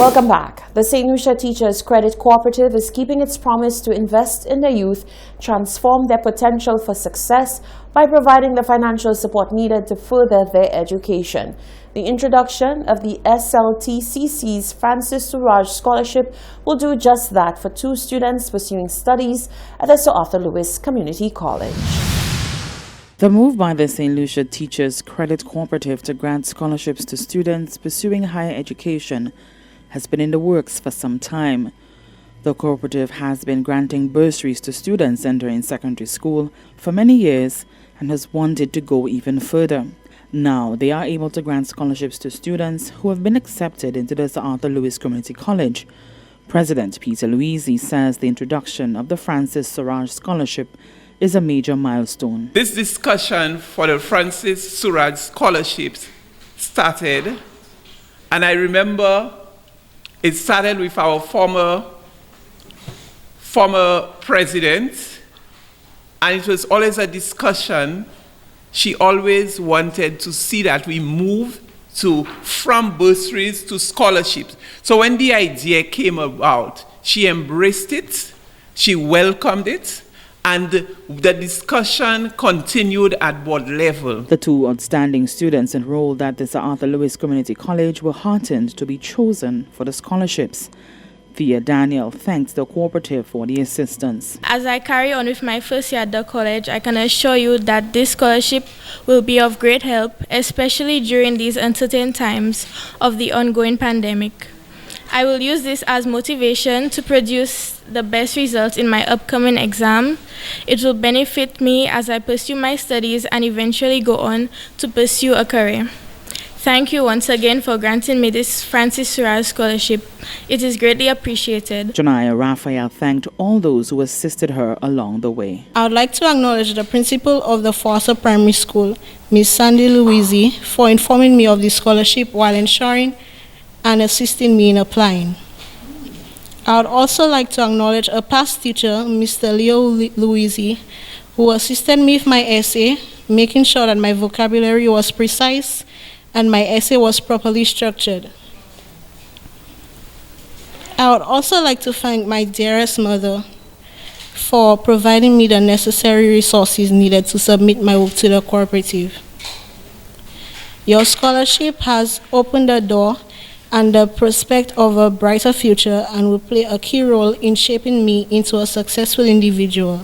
Welcome back. The St. Lucia Teachers Credit Cooperative is keeping its promise to invest in the youth, transform their potential for success by providing the financial support needed to further their education. The introduction of the SLTCC's Francis Suraj Scholarship will do just that for 2 students pursuing studies at the Sir Arthur Lewis Community College. The move by the St. Lucia Teachers Credit Cooperative to grant scholarships to students pursuing higher education has been in the works for some time. The cooperative has been granting bursaries to students entering secondary school for many years and has wanted to go even further. Now they are able to grant scholarships to students who have been accepted into the Sir Arthur Lewis Community College. President Peter Louisi says the introduction of the Francis Suraj Scholarship is a major milestone. This discussion for the Francis Suraj Scholarships started, and I remember it started with our former president, and it was always a discussion. She always wanted to see that we move from bursaries to scholarships. So when the idea came about, she embraced it, she welcomed it, and the discussion continued at board level. The 2 outstanding students enrolled at the Sir Arthur Lewis Community College were heartened to be chosen for the scholarships. Thea Daniel thanks the cooperative for the assistance. As I carry on with my first year at the college, I can assure you that this scholarship will be of great help, especially during these uncertain times of the ongoing pandemic. I will use this as motivation to produce the best results in my upcoming exam. It will benefit me as I pursue my studies and eventually go on to pursue a career. Thank you once again for granting me this Francis Suraj Scholarship. It is greatly appreciated. Janaya Raphael thanked all those who assisted her along the way. I would like to acknowledge the principal of the Foster Primary School, Ms. Sandy Louisi, for informing me of the scholarship while ensuring and assisting me in applying. I would also like to acknowledge a past teacher, Mr. Leo Louisi, who assisted me with my essay, making sure that my vocabulary was precise and my essay was properly structured. I would also like to thank my dearest mother for providing me the necessary resources needed to submit my work to the cooperative. Your scholarship has opened the door and the prospect of a brighter future and will play a key role in shaping me into a successful individual.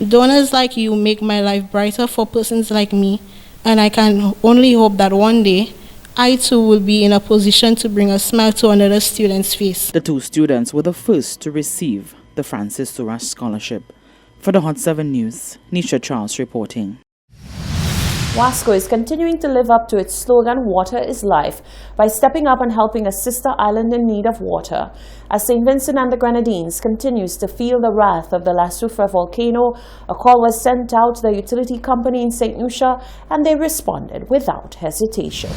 Donors like you make my life brighter for persons like me, and I can only hope that one day I too will be in a position to bring a smile to another student's face. The 2 students were the first to receive the Francis Suraj Scholarship. For the Hot 7 News, Nisha Charles reporting. Wasco is continuing to live up to its slogan, "Water is Life," by stepping up and helping a sister island in need of water. As St. Vincent and the Grenadines continues to feel the wrath of the La Soufre volcano, a call was sent out to the utility company in St. Lucia, and they responded without hesitation.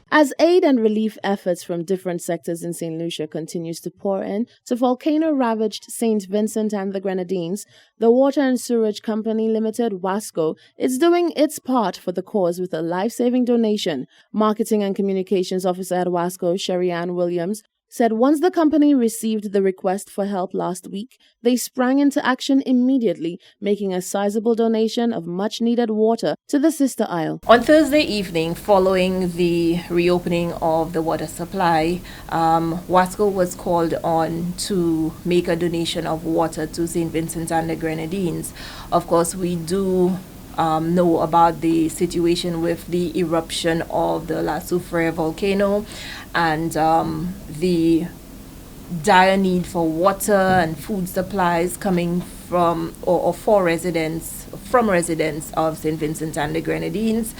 As aid and relief efforts from different sectors in St. Lucia continues to pour in to volcano-ravaged St. Vincent and the Grenadines, the Water and Sewerage Company Limited, WASCO, is doing its part for the cause with a life-saving donation. Marketing and Communications Officer at WASCO, Sherry Ann Williams, said once the company received the request for help last week, they sprang into action immediately, making a sizable donation of much-needed water to the sister isle. On Thursday evening, following the reopening of the water supply, WASCO was called on to make a donation of water to St. Vincent and the Grenadines. Of course, we do know about the situation with the eruption of the La Soufre volcano and the dire need for water and food supplies coming from or for residents of St. Vincent and the Grenadines.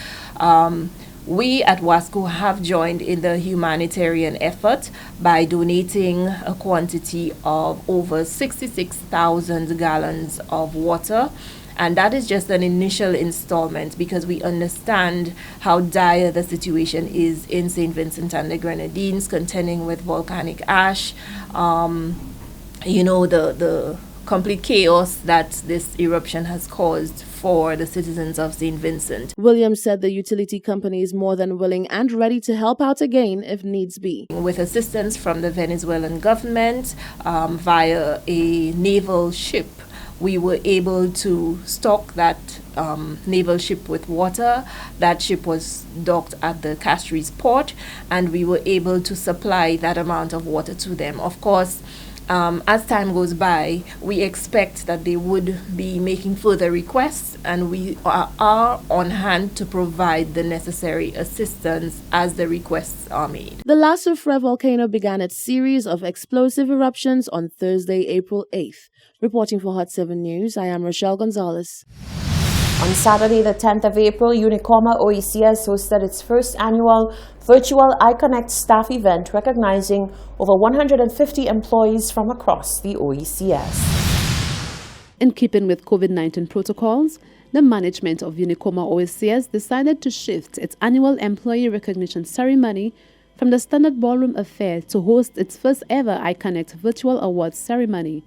We at WASCO have joined in the humanitarian effort by donating a quantity of over 66,000 gallons of water. And that is just an initial installment because we understand how dire the situation is in St. Vincent and the Grenadines, contending with volcanic ash. The complete chaos that this eruption has caused for the citizens of St. Vincent. Williams said the utility company is more than willing and ready to help out again if needs be. With assistance from the Venezuelan government via a naval ship, we were able to stock that naval ship with water. That ship was docked at the Castries port, and we were able to supply that amount of water to them. Of course, as time goes by, we expect that they would be making further requests, and we are on hand to provide the necessary assistance as the requests are made. The La Soufrière volcano began its series of explosive eruptions on Thursday, April 8th. Reporting for Hot 7 News, I am Rochelle Gonzalez. On Saturday, the 10th of April, Unicoma OECS hosted its first annual virtual iConnect staff event, recognizing over 150 employees from across the OECS. In keeping with COVID-19 protocols, the management of Unicoma OECS decided to shift its annual employee recognition ceremony from the standard ballroom affair to host its first ever iConnect virtual awards ceremony.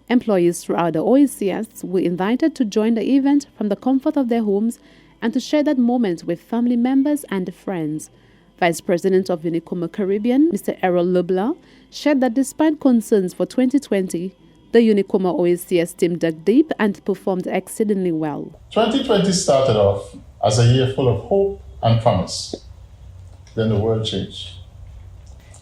Employees throughout the OECS were invited to join the event from the comfort of their homes and to share that moment with family members and friends. Vice President of Unicoma Caribbean, Mr. Errol Leblanc, shared that despite concerns for 2020, the Unicoma OECS team dug deep and performed exceedingly well. 2020 started off as a year full of hope and promise. Then the world changed.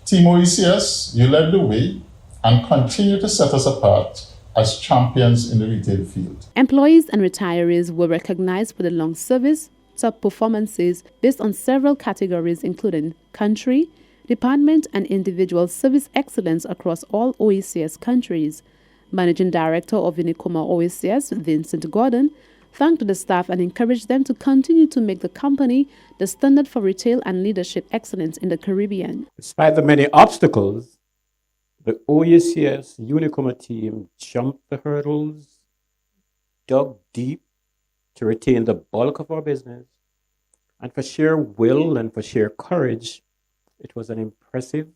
Team OECS, you led the way and continue to set us apart as champions in the retail field. Employees and retirees were recognized for the long service, top performances based on several categories including country, department and individual service excellence across all OECS countries. Managing Director of Unicoma OECS, Vincent Gordon, thanked the staff and encouraged them to continue to make the company the standard for retail and leadership excellence in the Caribbean. Despite the many obstacles, the OECS Unicoma team jumped the hurdles, dug deep to retain the bulk of our business, and for sheer will and for sheer courage, it was an impressive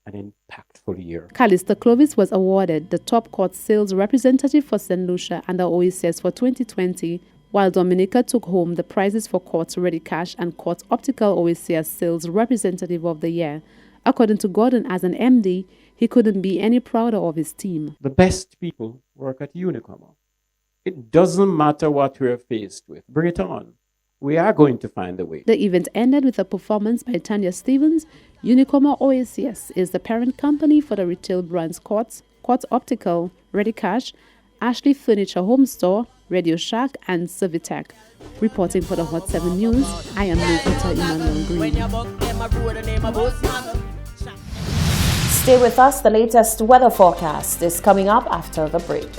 and impactful year. Callista Clovis was awarded the top court sales representative for St. Lucia and the OECS for 2020, while Dominica took home the prizes for Quartz Ready Cash and Quartz Optical OECS Sales Representative of the Year. According to Gordon, as an MD, he couldn't be any prouder of his team. The best people work at Unicoma. It doesn't matter what we're faced with. Bring it on. We are going to find a way. The event ended with a performance by Tanya Stevens. Unicoma OECS is the parent company for the retail brands Quartz, Quartz Optical, Ready Cash, Ashley Furniture Home Store, Radio Shack, and Servitech. Reporting for the Hot 7 News, I am Lupita Emmanuel Green. Stay with us. The latest weather forecast is coming up after the break.